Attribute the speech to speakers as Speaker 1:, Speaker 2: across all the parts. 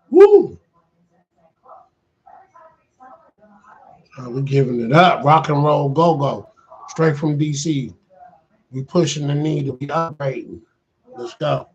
Speaker 1: Woo! We're giving it up. Rock and roll, go-go. Straight from DC. We pushing the needle. We upgrading. Let's go.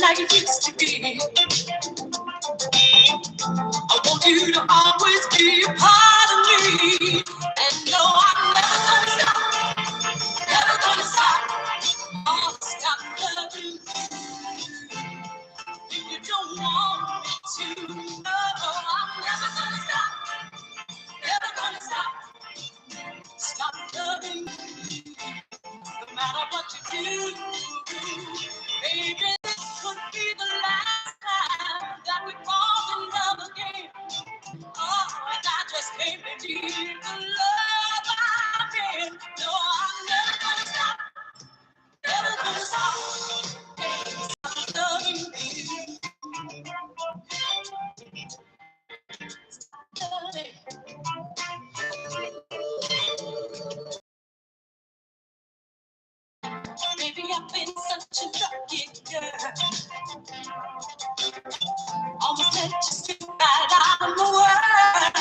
Speaker 2: like it used to be. I want you to always be a part of me. And no, I'm never gonna stop, never gonna stop. Oh, stop loving you. If you don't want me to, no, I'm never gonna stop, never gonna stop. Stop loving you, no matter what you do. Baby, this could be the last time that we fall in love again. Oh, and I just can't believe the love I'm in. No, I'm never gonna stop, never gonna stop. Stop loving you. Baby, I've been such a lucky girl. Almost let you slip right out of the world.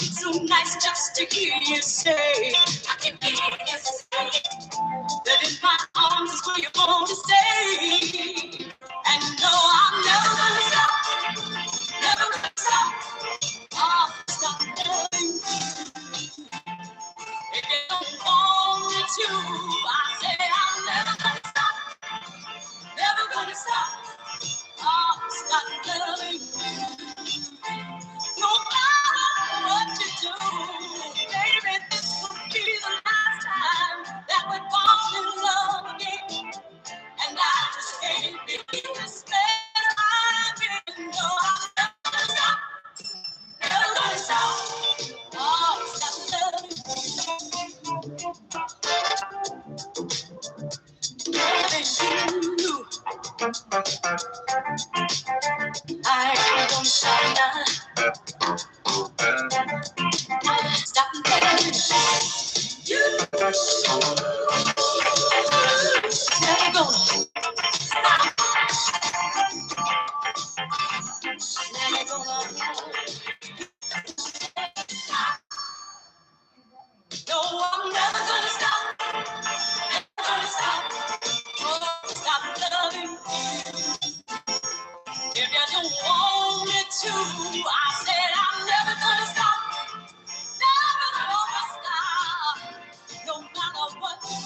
Speaker 2: It's so nice just to hear you say, I can hear you say that in my arms is where you want to stay. And no, I'm never gonna stop, never gonna stop. Oh, stop loving you. If you don't want me to, I say I'm never gonna stop, never gonna stop. Oh, stop loving you. No matter what you do, baby, this could be the last time that we fall in love again. And I just can't believe this man I'm in. No, I'm never gonna stop, never gonna stop. Oh, stop loving you. I ain't gonna stop now. Stop loving you. Never gonna, never gonna. No, I'm never gonna stop, never gonna stop. Oh, stop loving you. If you don't want me to, I said I'm never gonna stop, never gonna stop. No matter what you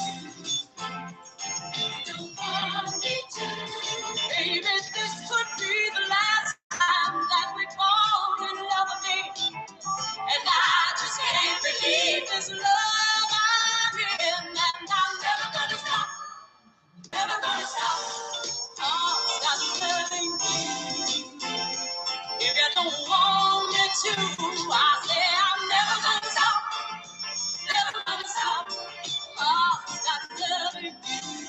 Speaker 2: want me to. Baby, this could be the last time that we fall in love again. And I just can't believe this love I'm in. And I'm never gonna stop, never gonna stop. Oh, stop loving you. If you don't want me to, I say I'm never gonna stop, never gonna stop. Oh, stop loving you.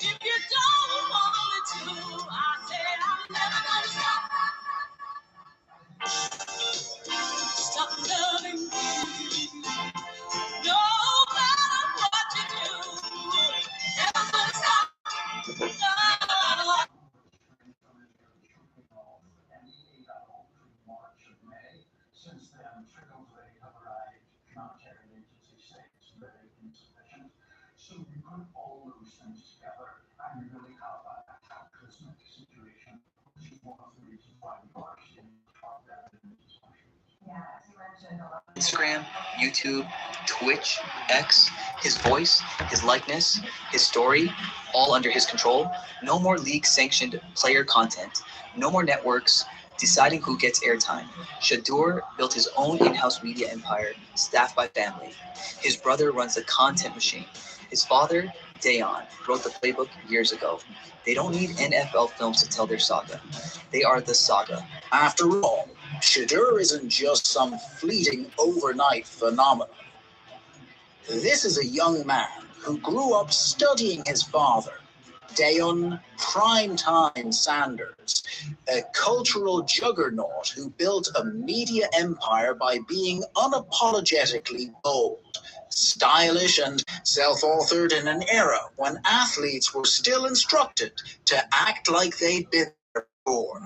Speaker 2: If you don't want me to, I say I'm never gonna stop, stop loving you. No matter what you do, never gonna stop. No.
Speaker 3: Instagram, YouTube, Twitch, X, his voice, his likeness, his story, all under his control. No more league-sanctioned player content. No more networks deciding who gets airtime. Shadur built his own in-house media empire, staffed by family. His brother runs the content machine. His father, Dayon, wrote the playbook years ago. They don't need NFL films to tell their saga. They are the saga.
Speaker 4: After all, Shadur isn't just some fleeting overnight phenomenon. This is a young man who grew up studying his father, Dayon Primetime Sanders, a cultural juggernaut who built a media empire by being unapologetically bold, stylish, and self-authored in an era when athletes were still instructed to act like they'd been there before.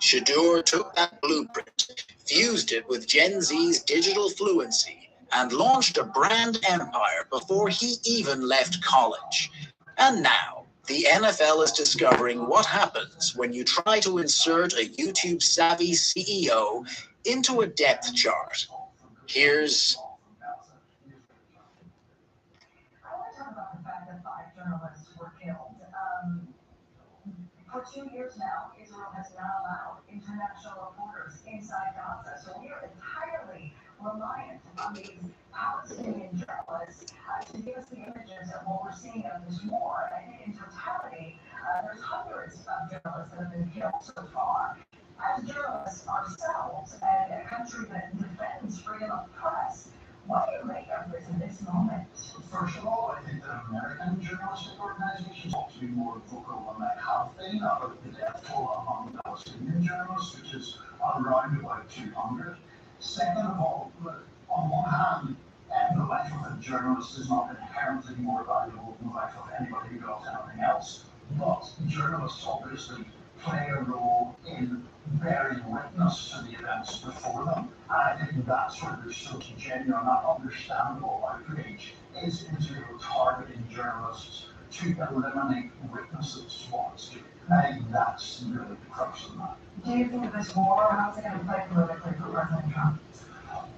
Speaker 4: Shadur took that blueprint, fused it with Gen Z's digital fluency, and launched a brand empire before he even left college. And now, the NFL is discovering what happens when you try to insert a YouTube-savvy CEO into a depth chart. Here's
Speaker 2: for 2 years now, Israel has not allowed international reporters inside Gaza. So we are entirely reliant on these Palestinian journalists to give us the images of what we're seeing of this war. And in totality, there's hundreds of journalists that have been killed so far. As journalists ourselves and a country that defends freedom of press, what do you make of this in this moment?
Speaker 5: First of all, I think that American journalistic organizations ought to be more vocal on that have been. The death toll among Palestinian journalists, which is around about 200. Second of all, on one hand, the life of a journalist is not inherently more valuable than the life of anybody who does anything else. But journalists obviously play a role in bearing witness to the events before them. And I think that's where there's such a genuine, understandable outrage is into targeting journalists to eliminate witnesses to what it's doing. I think that's really the crux of that.
Speaker 2: Do you think this war, how's it going to play politically for President Trump?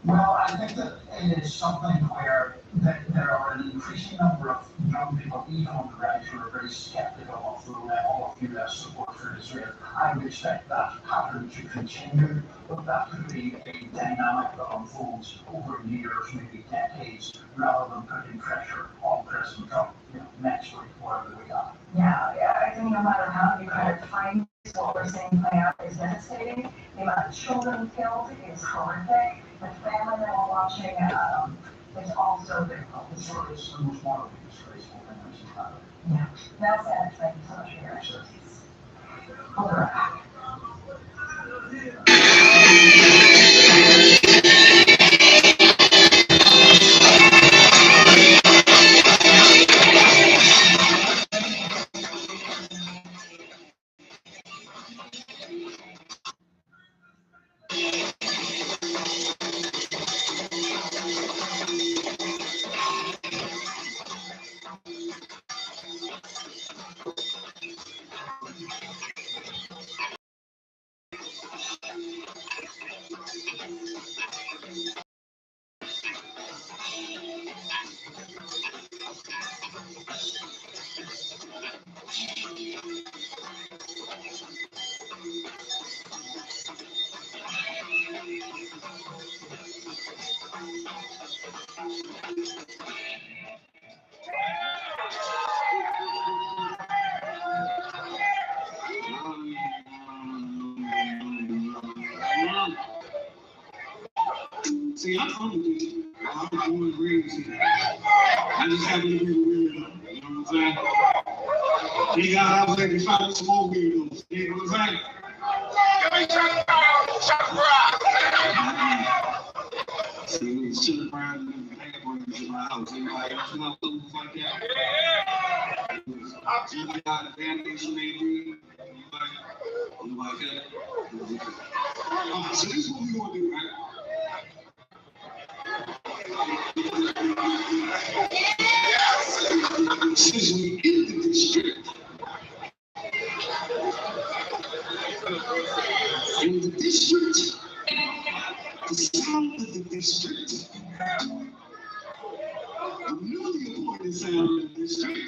Speaker 5: Well, I think that it is something where there are an increasing number of young people, even on the right, who are very skeptical of the level of US support for Israel. I would expect that pattern to continue, but that could be a dynamic that unfolds over years, maybe decades, rather than putting pressure on President Trump next week, whatever we got.
Speaker 2: Yeah, I think no matter how you kind of frame what we're seeing play out is devastating. The amount of children killed is horrific. The family that we're watching is also difficult.
Speaker 5: It's sort of the most morally disgraceful thing I've seen happen.
Speaker 2: Yeah, that's it. Thank you so much for your expertise. We'll be right back.
Speaker 6: See, I'm from the district. I'm born and raised here. I just happen to be a weirdo. You know what I'm saying? He got out there to find some more weirdos. You know what I'm saying? See, we was chilling around in the paintbrushes in my house. Anybody else know things like that? Jimmy out of damnation, maybe. Anybody that? Alright, so this is what we gonna do, right? Since we in the district, the sound of the district, the newly appointed sound of the district,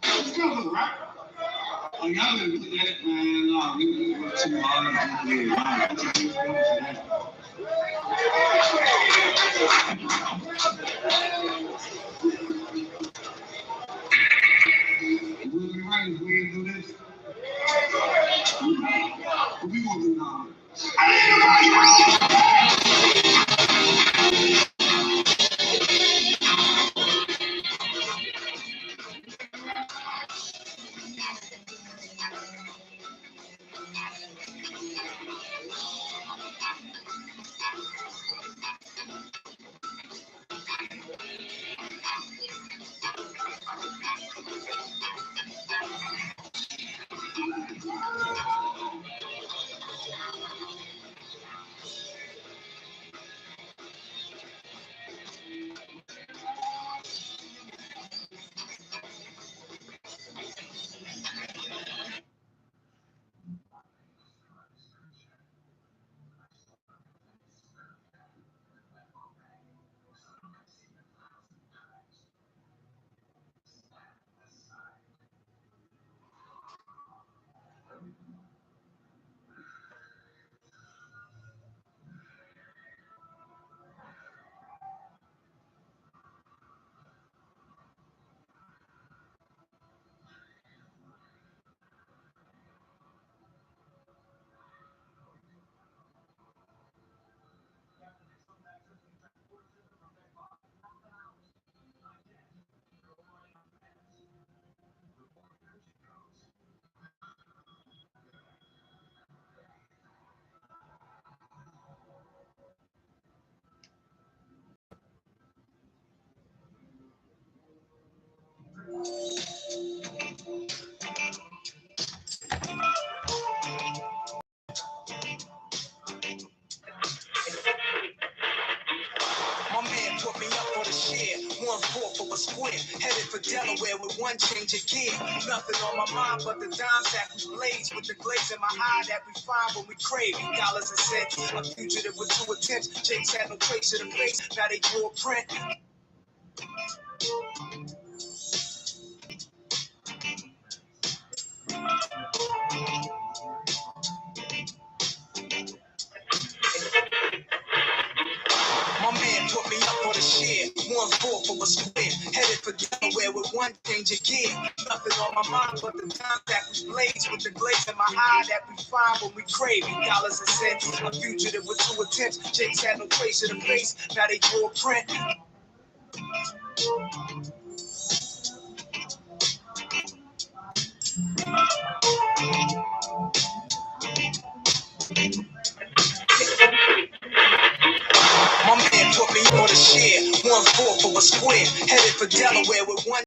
Speaker 6: it's coming, right? Oh, y'all didn't put that, man. No, we were too hard. It would be right if we didn't do this. But we gonna do now.
Speaker 2: of a square, headed for Delaware with one change of gear. Nothing on my mind but the dime sack we blaze with the glaze in my eye that we find when we crave dollars and cents. A fugitive with 2 attempts. Jakes had no trace of the face, now they drew a print. My man put me up on a share, 1/4 of a square, headed for Delaware with one change of gear. Nothing on my mind but the time that we blaze with the glaze in my eye that we find when we crave dollars and cents. A fugitive with 2 attempts. Jakes had no trace of the face, now they drew a print. My man put me on a share, 1/4 of a square, headed for Delaware with one